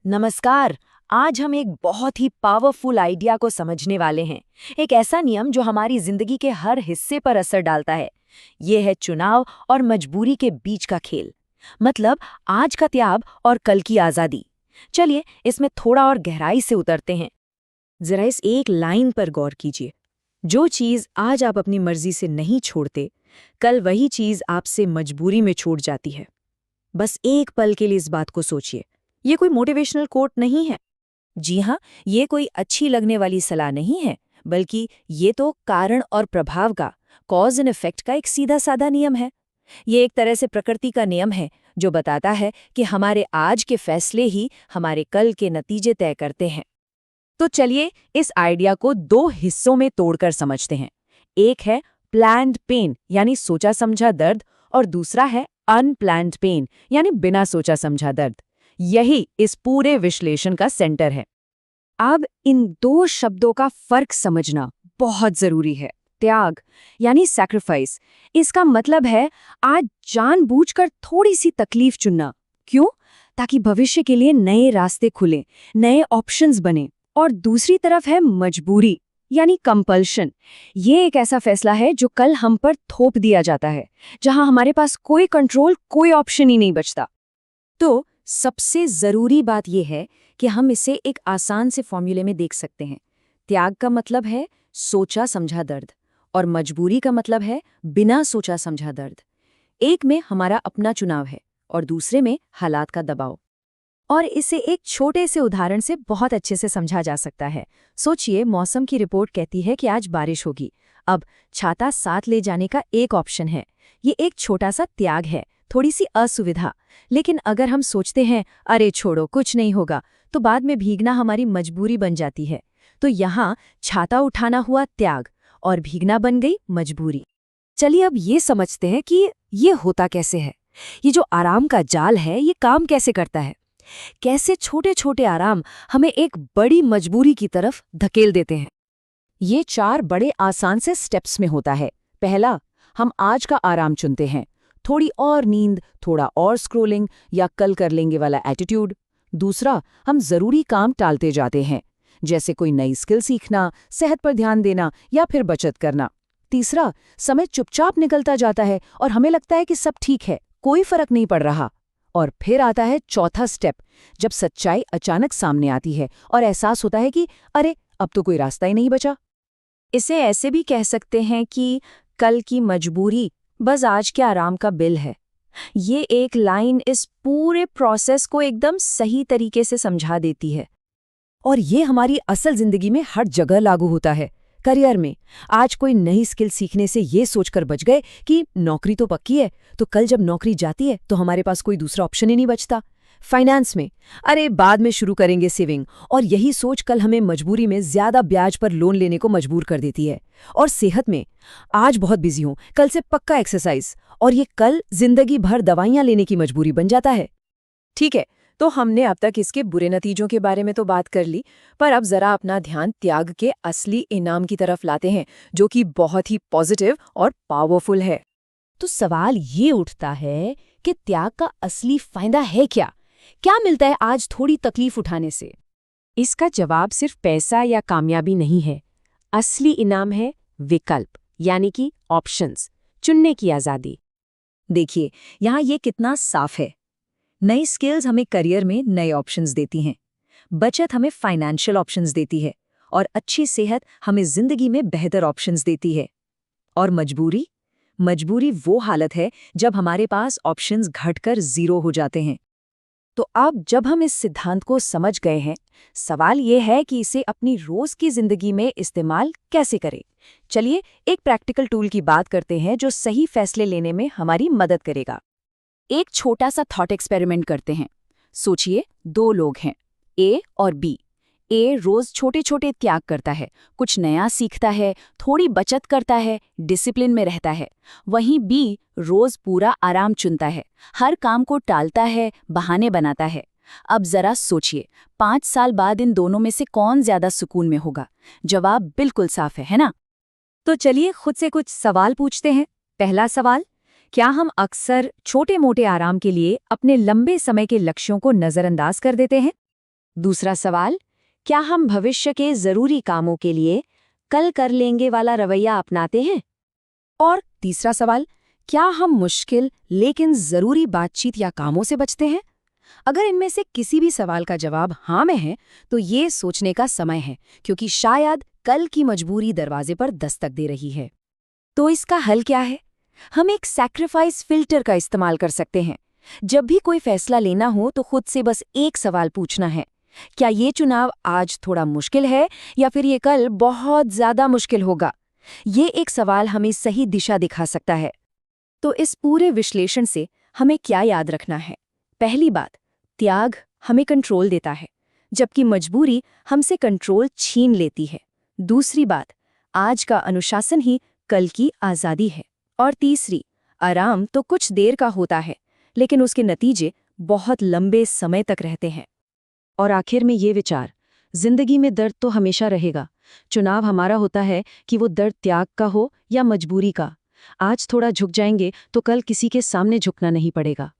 नमस्कार। आज हम एक बहुत ही पावरफुल आइडिया को समझने वाले हैं। एक ऐसा नियम जो हमारी जिंदगी के हर हिस्से पर असर डालता है। ये है चुनाव और मजबूरी के बीच का खेल। मतलब आज का त्याग और कल की आजादी। चलिए इसमें थोड़ा और गहराई से उतरते हैं। जरा इस एक लाइन पर गौर कीजिए। जो चीज आज आप अपनी मर्जी से नहीं छोड़ते, कल वही चीज आपसे मजबूरी में छूट जाती है। बस एक पल के लिए इस बात को सोचिए। ये कोई मोटिवेशनल कोट नहीं है। जी हाँ, ये कोई अच्छी लगने वाली सलाह नहीं है, बल्कि ये तो कारण और प्रभाव का, कॉज एंड इफेक्ट का एक सीधा साधा नियम है। ये एक तरह से प्रकृति का नियम है जो बताता है कि हमारे आज के फैसले ही हमारे कल के नतीजे तय करते हैं। तो चलिए इस आइडिया को दो हिस्सों में तोड़कर समझते हैं। एक है प्लान्ड पेन यानी सोचा समझा दर्द, और दूसरा है अनप्लान्ड पेन यानी बिना सोचा समझा दर्द। यही इस पूरे विश्लेषण का सेंटर है। अब इन दो शब्दों का फर्क समझना बहुत जरूरी है। त्याग यानी सैक्रिफाइस, इसका मतलब है आज जानबूझकर थोड़ी सी तकलीफ चुनना। क्यों? ताकि भविष्य के लिए नए रास्ते खुले, नए ऑप्शंस बने। और दूसरी तरफ है मजबूरी यानी कंपल्शन। ये एक ऐसा फैसला है जो कल हम पर थोप दिया जाता है, जहां हमारे पास कोई कंट्रोल, कोई ऑप्शन ही नहीं बचता। तो सबसे जरूरी बात यह है कि हम इसे एक आसान से फॉर्मूले में देख सकते हैं। त्याग का मतलब है सोचा समझा दर्द, और मजबूरी का मतलब है बिना सोचा समझा दर्द। एक में हमारा अपना चुनाव है और दूसरे में हालात का दबाव। और इसे एक छोटे से उदाहरण से बहुत अच्छे से समझा जा सकता है। सोचिए, मौसम की रिपोर्ट कहती है कि आज बारिश होगी। अब छाता साथ ले जाने का एक ऑप्शन है। ये एक छोटा सा त्याग है, थोड़ी सी असुविधा। लेकिन अगर हम सोचते हैं अरे छोड़ो कुछ नहीं होगा, तो बाद में भीगना हमारी मजबूरी बन जाती है। तो यहाँ छाता उठाना हुआ त्याग और भीगना बन गई मजबूरी। चलिए अब ये समझते हैं कि ये होता कैसे है। ये जो आराम का जाल है, ये काम कैसे करता है। कैसे छोटे छोटे आराम हमें एक बड़ी मजबूरी की तरफ धकेल देते हैं। ये 4 बड़े आसान से स्टेप्स में होता है। पहला, हम आज का आराम चुनते हैं। थोड़ी और नींद, थोड़ा और स्क्रोलिंग या कल कर लेंगे वाला एटीट्यूड। दूसरा, हम जरूरी काम टालते जाते हैं, जैसे कोई नई स्किल सीखना, सेहत पर ध्यान देना या फिर बचत करना। तीसरा, समय चुपचाप निकलता जाता है और हमें लगता है कि सब ठीक है, कोई फर्क नहीं पड़ रहा। और फिर आता है चौथा स्टेप, जब सच्चाई अचानक सामने आती है और एहसास होता है कि अरे अब तो कोई रास्ता ही नहीं बचा। इसे ऐसे भी कह सकते हैं कि कल की मजबूरी बस आज के आराम का बिल है। ये एक लाइन इस पूरे प्रोसेस को एकदम सही तरीके से समझा देती है। और ये हमारी असल जिंदगी में हर जगह लागू होता है। करियर में आज कोई नई स्किल सीखने से ये सोचकर बच गए कि नौकरी तो पक्की है, तो कल जब नौकरी जाती है तो हमारे पास कोई दूसरा ऑप्शन ही नहीं बचता। फाइनेंस में अरे बाद में शुरू करेंगे सेविंग, और यही सोच कल हमें मजबूरी में ज्यादा ब्याज पर लोन लेने को मजबूर कर देती है। और सेहत में आज बहुत बिजी हूं, कल से पक्का एक्सरसाइज, और ये कल जिंदगी भर दवाइयां लेने की मजबूरी बन जाता है। ठीक है, तो हमने अब तक इसके बुरे नतीजों के बारे में तो बात कर ली, पर अब जरा अपना ध्यान त्याग के असली इनाम की तरफ लाते हैं, जो कि बहुत ही पॉजिटिव और पावरफुल है। तो सवाल ये उठता है कि त्याग का असली फायदा है क्या? क्या मिलता है आज थोड़ी तकलीफ उठाने से? इसका जवाब सिर्फ पैसा या कामयाबी नहीं है। असली इनाम है विकल्प, यानी कि ऑप्शंस, चुनने की आजादी। देखिए यहाँ ये कितना साफ है। नई स्किल्स हमें करियर में नए ऑप्शंस देती हैं, बचत हमें फाइनेंशियल ऑप्शंस देती है, और अच्छी सेहत हमें जिंदगी में बेहतर ऑप्शंस देती है। और मजबूरी मजबूरी वो हालत है जब हमारे पास ऑप्शंस घटकर जीरो हो जाते हैं। तो अब जब हम इस सिद्धांत को समझ गए हैं, सवाल ये है कि इसे अपनी रोज की जिंदगी में इस्तेमाल कैसे करें। चलिए एक प्रैक्टिकल टूल की बात करते हैं जो सही फैसले लेने में हमारी मदद करेगा। एक छोटा सा थॉट एक्सपेरिमेंट करते हैं। सोचिए 2 लोग हैं, ए और बी। ए रोज छोटे छोटे त्याग करता है, कुछ नया सीखता है, थोड़ी बचत करता है, डिसिप्लिन में रहता है। वहीं बी रोज पूरा आराम चुनता है, हर काम को टालता है, बहाने बनाता है। अब जरा सोचिए 5 साल बाद इन दोनों में से कौन ज्यादा सुकून में होगा? जवाब बिल्कुल साफ है ना? तो चलिए खुद से कुछ सवाल पूछते हैं। पहला सवाल, क्या हम अक्सर छोटे मोटे आराम के लिए अपने लंबे समय के लक्ष्यों को नजरअंदाज कर देते हैं? दूसरा सवाल, क्या हम भविष्य के जरूरी कामों के लिए कल कर लेंगे वाला रवैया अपनाते हैं? और तीसरा सवाल, क्या हम मुश्किल लेकिन जरूरी बातचीत या कामों से बचते हैं? अगर इनमें से किसी भी सवाल का जवाब हाँ में है, तो ये सोचने का समय है, क्योंकि शायद कल की मजबूरी दरवाजे पर दस्तक दे रही है। तो इसका हल क्या है? हम एक सैक्रिफाइस फिल्टर का इस्तेमाल कर सकते हैं। जब भी कोई फैसला लेना हो तो खुद से बस एक सवाल पूछना है, क्या ये चुनाव आज थोड़ा मुश्किल है या फिर ये कल बहुत ज्यादा मुश्किल होगा? ये एक सवाल हमें सही दिशा दिखा सकता है। तो इस पूरे विश्लेषण से हमें क्या याद रखना है? पहली बात, त्याग हमें कंट्रोल देता है, जबकि मजबूरी हमसे कंट्रोल छीन लेती है। दूसरी बात, आज का अनुशासन ही कल की आज़ादी है। और तीसरी, आराम तो कुछ देर का होता है, लेकिन उसके नतीजे बहुत लंबे समय तक रहते हैं। और आखिर में ये विचार, जिंदगी में दर्द तो हमेशा रहेगा। चुनाव हमारा होता है कि वो दर्द त्याग का हो या मजबूरी का। आज थोड़ा झुक जाएंगे तो कल किसी के सामने झुकना नहीं पड़ेगा।